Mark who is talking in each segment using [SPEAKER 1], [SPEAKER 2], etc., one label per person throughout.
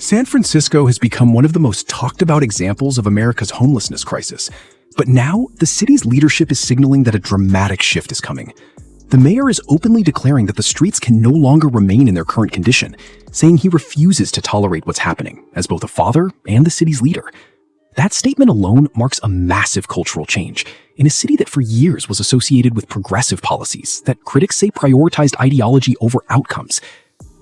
[SPEAKER 1] San Francisco has become one of the most talked about examples of America's homelessness crisis. But now, the city's leadership is signaling that a dramatic shift is coming. The mayor is openly declaring that the streets can no longer remain in their current condition, saying he refuses to tolerate what's happening as both a father and the city's leader. That statement alone marks a massive cultural change in a city that for years was associated with progressive policies that critics say prioritized ideology over outcomes.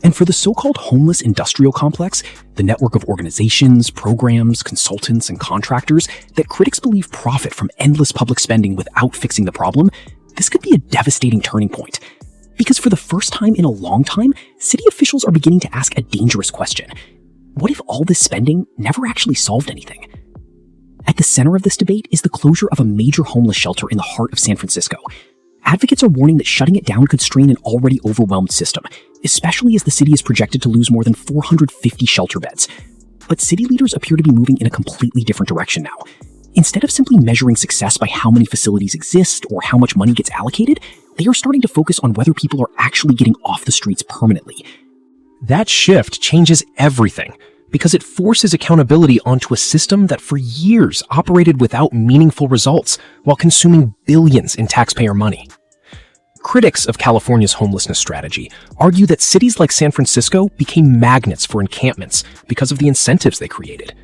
[SPEAKER 1] And for the so-called homeless industrial complex, the network of organizations, programs, consultants, and contractors that critics believe profit from endless public spending without fixing the problem, this could be a devastating turning point. Because for the first time in a long time, city officials are beginning to ask a dangerous question. What if all this spending never actually solved anything? At the center of this debate is the closure of a major homeless shelter in the heart of San Francisco. Advocates are warning that shutting it down could strain an already overwhelmed system, especially as the city is projected to lose more than 450 shelter beds. But city leaders appear to be moving in a completely different direction now. Instead of simply measuring success by how many facilities exist or how much money gets allocated, they are starting to focus on whether people are actually getting off the streets permanently.
[SPEAKER 2] That shift changes everything, because it forces accountability onto a system that for years operated without meaningful results while consuming billions in taxpayer money. Critics of California's homelessness strategy argue that cities like San Francisco became magnets for encampments because of the incentives they created.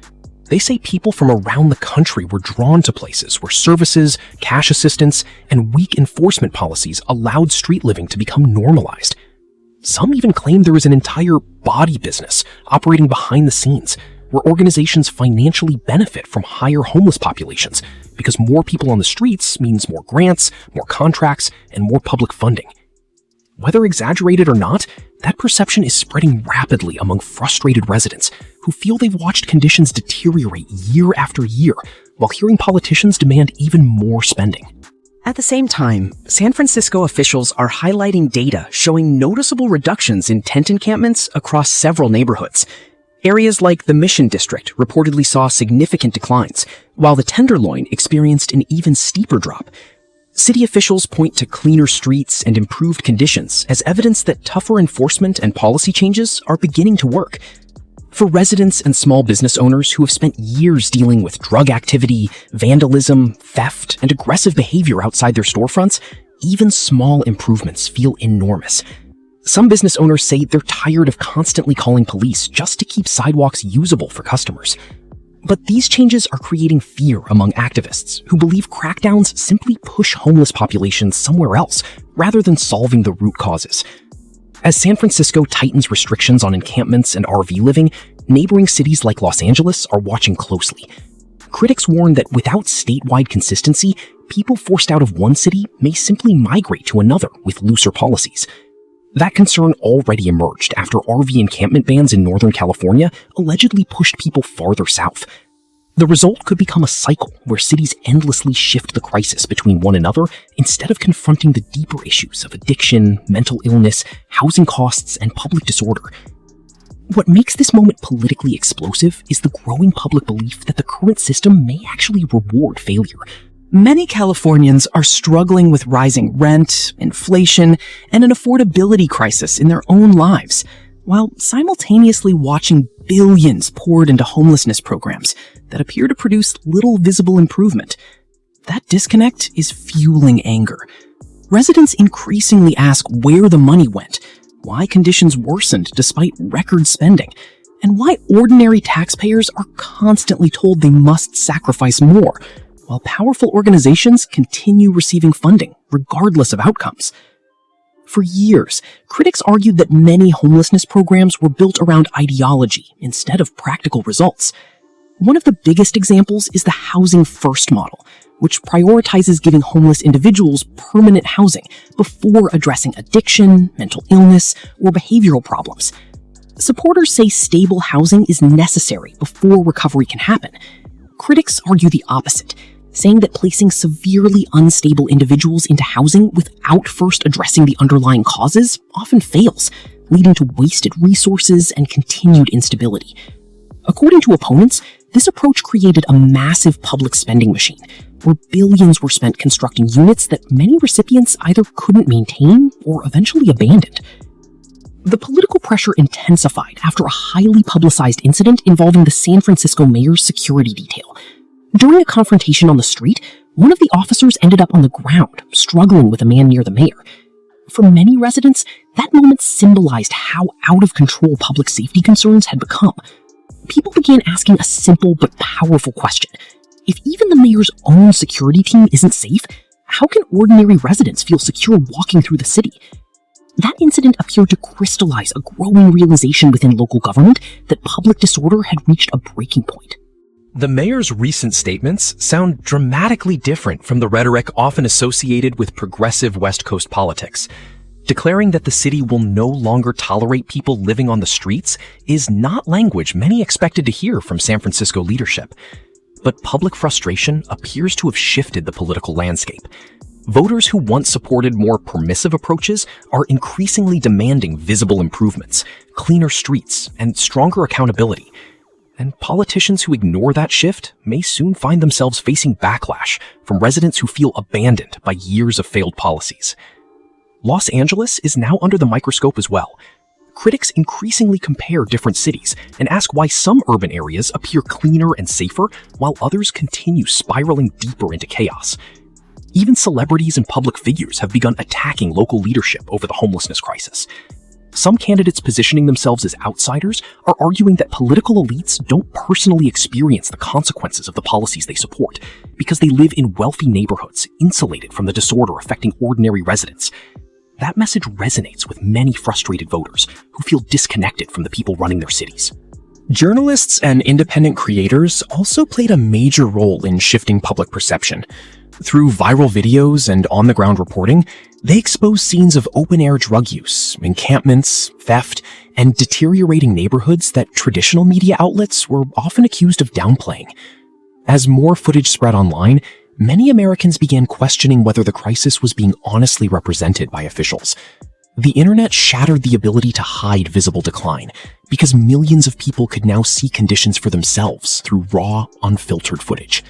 [SPEAKER 2] They say people from around the country were drawn to places where services, cash assistance, and weak enforcement policies allowed street living to become normalized. Some even claim there is an entire body business operating behind the scenes, where organizations financially benefit from higher homeless populations, because more people on the streets means more grants, more contracts, and more public funding. Whether exaggerated or not, that perception is spreading rapidly among frustrated residents who feel they've watched conditions deteriorate year after year, while hearing politicians demand even more spending.
[SPEAKER 3] At the same time, San Francisco officials are highlighting data showing noticeable reductions in tent encampments across several neighborhoods. Areas like the Mission District reportedly saw significant declines, while the Tenderloin experienced an even steeper drop. City officials point to cleaner streets and improved conditions as evidence that tougher enforcement and policy changes are beginning to work. For residents and small business owners who have spent years dealing with drug activity, vandalism, theft, and aggressive behavior outside their storefronts, even small improvements feel enormous. Some business owners say they're tired of constantly calling police just to keep sidewalks usable for customers. But these changes are creating fear among activists who believe crackdowns simply push homeless populations somewhere else rather than solving the root causes. As San Francisco tightens restrictions on encampments and RV living, neighboring cities like Los Angeles are watching closely. Critics warn that without statewide consistency, people forced out of one city may simply migrate to another with looser policies. That concern already emerged after RV encampment bans in Northern California allegedly pushed people farther south. The result could become a cycle where cities endlessly shift the crisis between one another instead of confronting the deeper issues of addiction, mental illness, housing costs, and public disorder. What makes this moment politically explosive is the growing public belief that the current system may actually reward failure. Many Californians are struggling with rising rent, inflation, and an affordability crisis in their own lives, while simultaneously watching billions poured into homelessness programs that appear to produce little visible improvement. That disconnect is fueling anger. Residents increasingly ask where the money went, why conditions worsened despite record spending, and why ordinary taxpayers are constantly told they must sacrifice more, while powerful organizations continue receiving funding, regardless of outcomes. For years, critics argued that many homelessness programs were built around ideology instead of practical results. One of the biggest examples is the Housing First model, which prioritizes giving homeless individuals permanent housing before addressing addiction, mental illness, or behavioral problems. Supporters say stable housing is necessary before recovery can happen. Critics argue the opposite, saying that placing severely unstable individuals into housing without first addressing the underlying causes often fails, leading to wasted resources and continued instability. According to opponents, this approach created a massive public spending machine, where billions were spent constructing units that many recipients either couldn't maintain or eventually abandoned. The political pressure intensified after a highly publicized incident involving the San Francisco mayor's security detail. During a confrontation on the street, one of the officers ended up on the ground, struggling with a man near the mayor. For many residents, that moment symbolized how out of control public safety concerns had become. People began asking a simple but powerful question. If even the mayor's own security team isn't safe, how can ordinary residents feel secure walking through the city? That incident appeared to crystallize a growing realization within local government that public disorder had reached a breaking point.
[SPEAKER 2] The mayor's recent statements sound dramatically different from the rhetoric often associated with progressive West Coast politics. Declaring that the city will no longer tolerate people living on the streets is not language many expected to hear from San Francisco leadership. But public frustration appears to have shifted the political landscape. Voters who once supported more permissive approaches are increasingly demanding visible improvements, cleaner streets, and stronger accountability. And politicians who ignore that shift may soon find themselves facing backlash from residents who feel abandoned by years of failed policies. Los Angeles is now under the microscope as well. Critics increasingly compare different cities and ask why some urban areas appear cleaner and safer while others continue spiraling deeper into chaos. Even celebrities and public figures have begun attacking local leadership over the homelessness crisis. Some candidates positioning themselves as outsiders are arguing that political elites don't personally experience the consequences of the policies they support because they live in wealthy neighborhoods insulated from the disorder affecting ordinary residents. That message resonates with many frustrated voters who feel disconnected from the people running their cities.
[SPEAKER 3] Journalists and independent creators also played a major role in shifting public perception. Through viral videos and on-the-ground reporting, they exposed scenes of open-air drug use, encampments, theft, and deteriorating neighborhoods that traditional media outlets were often accused of downplaying. As more footage spread online, many Americans began questioning whether the crisis was being honestly represented by officials. The internet shattered the ability to hide visible decline because millions of people could now see conditions for themselves through raw, unfiltered footage.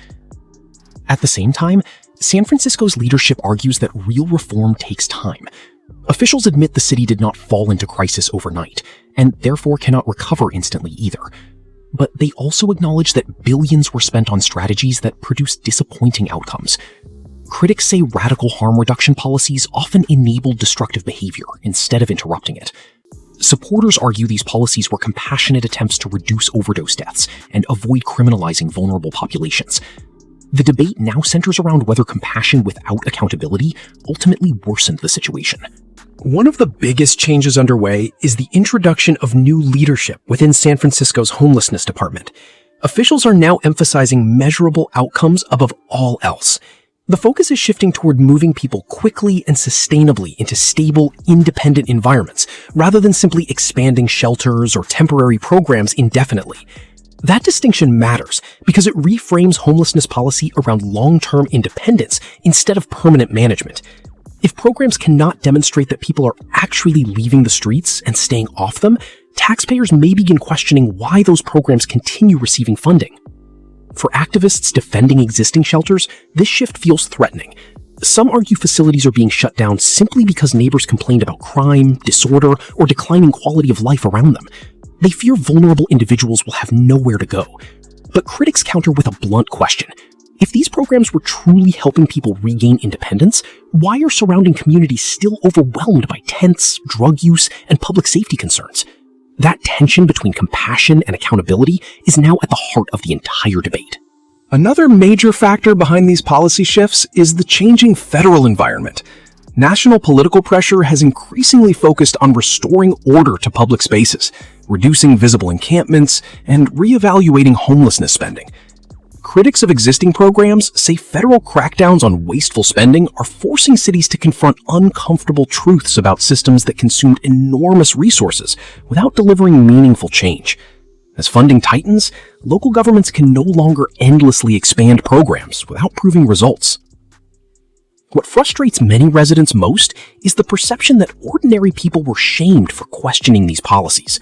[SPEAKER 3] At the same time, San Francisco's leadership argues that real reform takes time. Officials admit the city did not fall into crisis overnight, and therefore cannot recover instantly either. But they also acknowledge that billions were spent on strategies that produced disappointing outcomes. Critics say radical harm reduction policies often enabled destructive behavior instead of interrupting it. Supporters argue these policies were compassionate attempts to reduce overdose deaths and avoid criminalizing vulnerable populations. The debate now centers around whether compassion without accountability ultimately worsened the situation.
[SPEAKER 2] One of the biggest changes underway is the introduction of new leadership within San Francisco's homelessness department. Officials are now emphasizing measurable outcomes above all else. The focus is shifting toward moving people quickly and sustainably into stable, independent environments, rather than simply expanding shelters or temporary programs indefinitely. That distinction matters because it reframes homelessness policy around long-term independence instead of permanent management. If programs cannot demonstrate that people are actually leaving the streets and staying off them, taxpayers may begin questioning why those programs continue receiving funding. For activists defending existing shelters, this shift feels threatening. Some argue facilities are being shut down simply because neighbors complained about crime, disorder, or declining quality of life around them. They fear vulnerable individuals will have nowhere to go. But critics counter with a blunt question. If these programs were truly helping people regain independence, why are surrounding communities still overwhelmed by tents, drug use, and public safety concerns? That tension between compassion and accountability is now at the heart of the entire debate.
[SPEAKER 1] Another major factor behind these policy shifts is the changing federal environment. National political pressure has increasingly focused on restoring order to public spaces, reducing visible encampments, and reevaluating homelessness spending. Critics of existing programs say federal crackdowns on wasteful spending are forcing cities to confront uncomfortable truths about systems that consumed enormous resources without delivering meaningful change. As funding tightens, local governments can no longer endlessly expand programs without proving results. What frustrates many residents most is the perception that ordinary people were shamed for questioning these policies.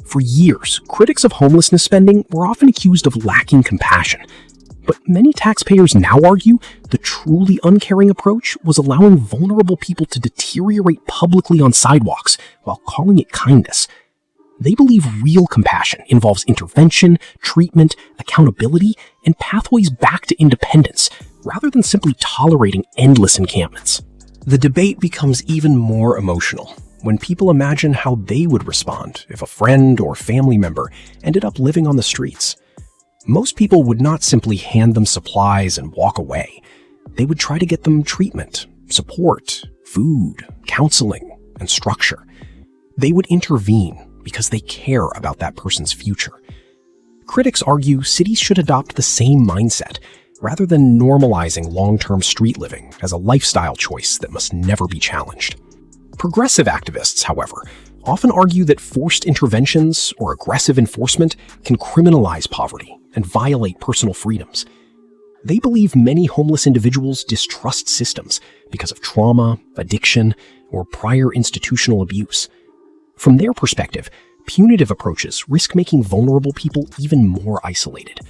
[SPEAKER 1] For years, critics of homelessness spending were often accused of lacking compassion.
[SPEAKER 2] But many taxpayers now argue the truly uncaring approach was allowing vulnerable people to deteriorate publicly on sidewalks while calling it kindness. They believe real compassion involves intervention, treatment, accountability, and pathways back to independence, rather than simply tolerating endless encampments. The debate becomes even more emotional when people imagine how they would respond if a friend or family member ended up living on the streets. Most people would not simply hand them supplies and walk away. They would try to get them treatment, support, food, counseling, and structure. They would intervene because they care about that person's future. Critics argue cities should adopt the same mindset, rather than normalizing long-term street living as a lifestyle choice that must never be challenged. Progressive activists, however, often argue that forced interventions or aggressive enforcement can criminalize poverty and violate personal freedoms. They believe many homeless individuals distrust systems because of trauma, addiction, or prior institutional abuse. From their perspective, punitive approaches risk making vulnerable people even more isolated.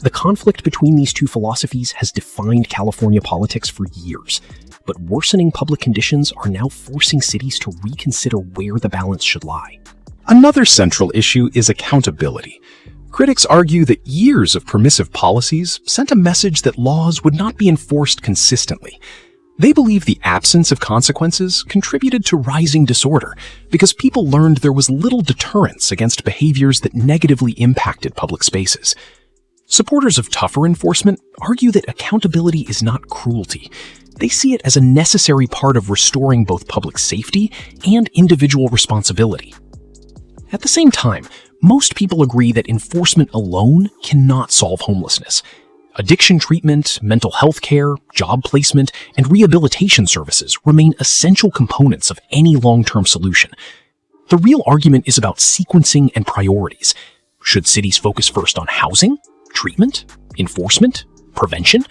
[SPEAKER 2] The conflict between these two philosophies has defined California politics for years, but worsening public conditions are now forcing cities to reconsider where the balance should lie.
[SPEAKER 1] Another central issue is accountability. Critics argue that years of permissive policies sent a message that laws would not be enforced consistently. They believe the absence of consequences contributed to rising disorder because people learned there was little deterrence against behaviors that negatively impacted public spaces. Supporters of tougher enforcement argue that accountability is not cruelty. They see it as a necessary part of restoring both public safety and individual responsibility. At the same time, most people agree that enforcement alone cannot solve homelessness. Addiction treatment, mental health care, job placement, and rehabilitation services remain essential components of any long-term solution. The real argument is about sequencing and priorities. Should cities focus first on housing, treatment, enforcement, prevention?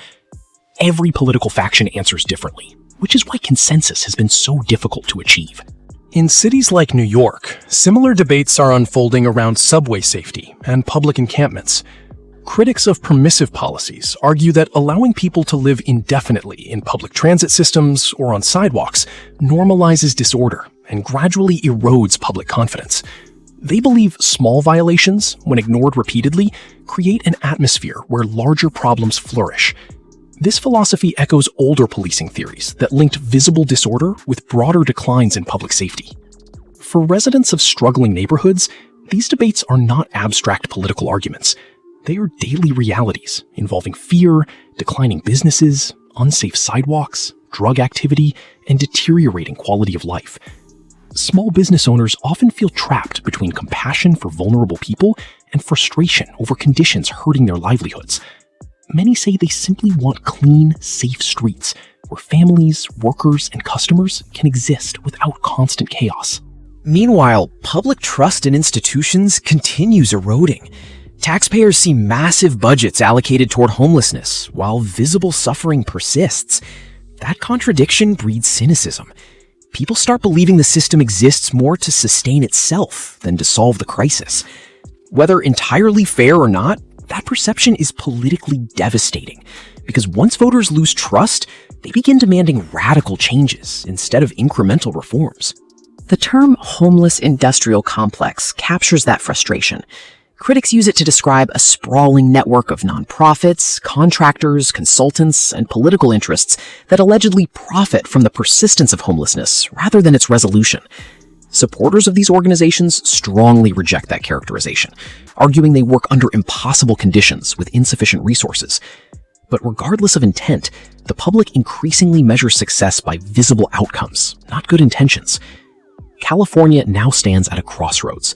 [SPEAKER 1] Every political faction answers differently, which is why consensus has been so difficult to achieve.
[SPEAKER 2] In cities like New York, similar debates are unfolding around subway safety and public encampments. Critics of permissive policies argue that allowing people to live indefinitely in public transit systems or on sidewalks normalizes disorder and gradually erodes public confidence. They believe small violations, when ignored repeatedly, create an atmosphere where larger problems flourish. This philosophy echoes older policing theories that linked visible disorder with broader declines in public safety. For residents of struggling neighborhoods, these debates are not abstract political arguments. They are daily realities involving fear, declining businesses, unsafe sidewalks, drug activity, and deteriorating quality of life. Small business owners often feel trapped between compassion for vulnerable people and frustration over conditions hurting their livelihoods. Many say they simply want clean, safe streets where families, workers, and customers can exist without constant chaos.
[SPEAKER 3] Meanwhile, public trust in institutions continues eroding. Taxpayers see massive budgets allocated toward homelessness, while visible suffering persists. That contradiction breeds cynicism. People start believing the system exists more to sustain itself than to solve the crisis. Whether entirely fair or not, that perception is politically devastating, because once voters lose trust, they begin demanding radical changes instead of incremental reforms. The term homeless industrial complex captures that frustration. Critics use it to describe a sprawling network of nonprofits, contractors, consultants, and political interests that allegedly profit from the persistence of homelessness rather than its resolution. Supporters of these organizations strongly reject that characterization, arguing they work under impossible conditions with insufficient resources. But regardless of intent, the public increasingly measures success by visible outcomes, not good intentions. California now stands at a crossroads.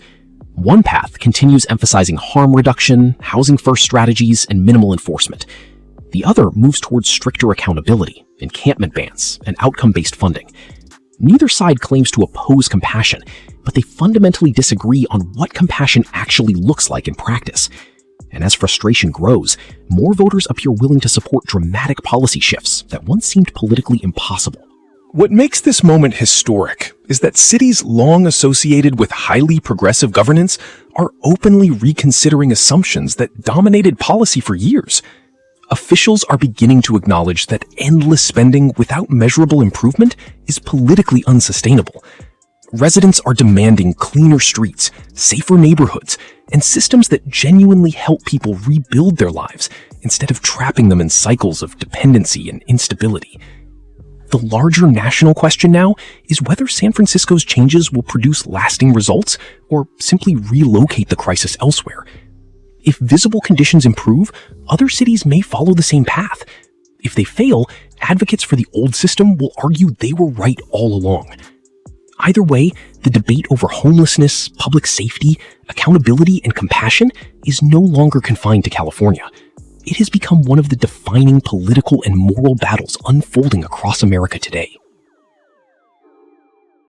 [SPEAKER 3] One path continues emphasizing harm reduction, housing-first strategies, and minimal enforcement. The other moves towards stricter accountability, encampment bans, and outcome-based funding. Neither side claims to oppose compassion, but they fundamentally disagree on what compassion actually looks like in practice. And as frustration grows, more voters appear willing to support dramatic policy shifts that once seemed politically impossible.
[SPEAKER 2] What makes this moment historic is that cities long associated with highly progressive governance are openly reconsidering assumptions that dominated policy for years. Officials are beginning to acknowledge that endless spending without measurable improvement is politically unsustainable. Residents are demanding cleaner streets, safer neighborhoods, and systems that genuinely help people rebuild their lives instead of trapping them in cycles of dependency and instability. The larger national question now is whether San Francisco's changes will produce lasting results or simply relocate the crisis elsewhere. If visible conditions improve, other cities may follow the same path. If they fail, advocates for the old system will argue they were right all along. Either way, the debate over homelessness, public safety, accountability, and compassion is no longer confined to California. It has become one of the defining political and moral battles unfolding across America today.